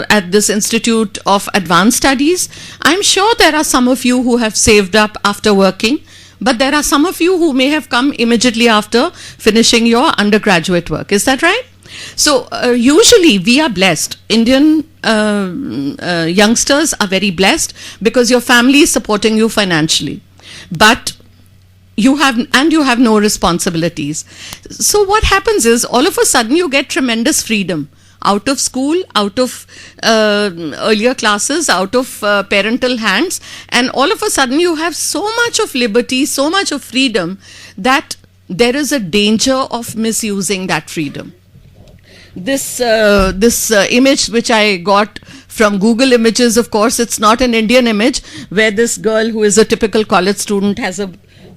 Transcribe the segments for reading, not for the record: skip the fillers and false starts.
at this Institute of Advanced Studies. I'm sure there are some of you who have saved up after working, but there are some of you who may have come immediately after finishing your undergraduate work. Is that right? So usually we are blessed. Indian youngsters are very blessed because your family is supporting you financially, but you have no responsibilities. So what happens is all of a sudden you get tremendous freedom out of school, out of earlier classes, out of parental hands, and all of a sudden you have so much of liberty, so much of freedom that there is a danger of misusing that freedom. This image which I got from Google Images, of course, it's not an Indian image, where this girl who is a typical college student has a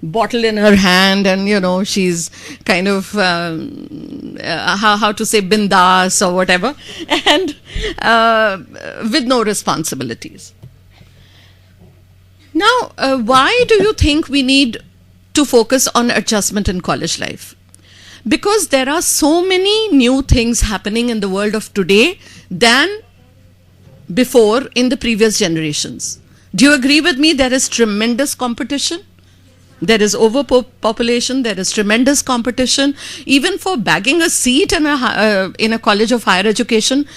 bottle in her hand and, you know, she's kind of, how to say, bindas or whatever, and with no responsibilities. Now, why do you think we need to focus on adjustment in college life? Because there are so many new things happening in the world of today than before in the previous generations. Do you agree with me? There is tremendous competition. There is overpopulation. There is tremendous competition. Even for bagging a seat in a college of higher education,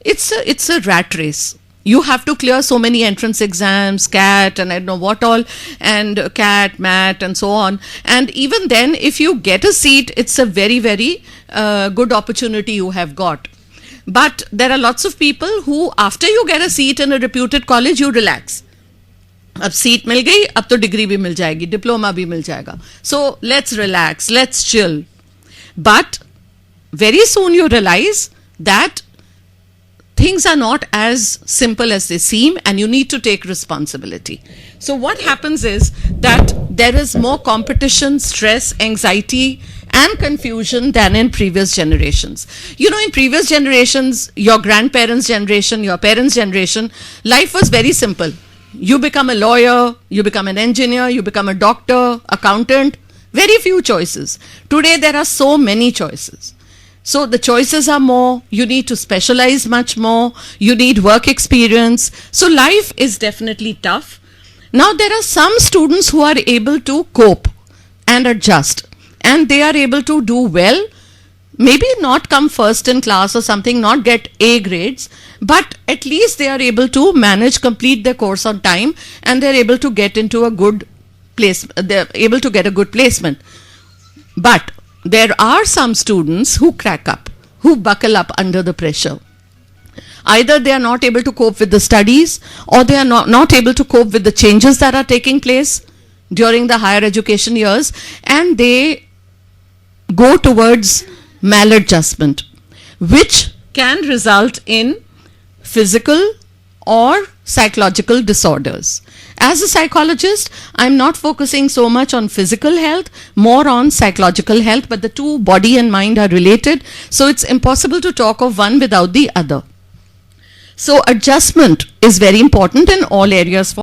it's a rat race. You have to clear so many entrance exams, CAT, and I don't know what all, and CAT, MAT, and so on. And even then, if you get a seat, it's a very, very good opportunity you have got. But there are lots of people who, after you get a seat in a reputed college, you relax. अब seat मिल गई, अब तो degree भी मिल जाएगी, diploma भी मिल जाएगा. So let's relax, let's chill. But very soon you realize that things are not as simple as they seem, and you need to take responsibility. So what happens is that there is more competition, stress, anxiety, and confusion than in previous generations. You know, in previous generations, your grandparents' generation, your parents' generation, life was very simple. You become a lawyer, you become an engineer, you become a doctor, accountant, very few choices. Today there are so many choices. So the choices are more, you need to specialize much more, you need work experience. So life is definitely tough. Now there are some students who are able to cope and adjust, and they are able to do well, maybe not come first in class or something, not get A grades, but at least they are able to manage, complete their course on time, and they're able to get into a good place, they're able to get a good placement. But there are some students who crack up, who buckle up under the pressure. Either they are not able to cope with the studies, or they are not able to cope with the changes that are taking place during the higher education years, and they go towards maladjustment, which can result in physical or psychological disorders. As a psychologist, I'm not focusing so much on physical health, more on psychological health, but the two, body and mind, are related, so it's impossible to talk of one without the other. So adjustment is very important in all areas for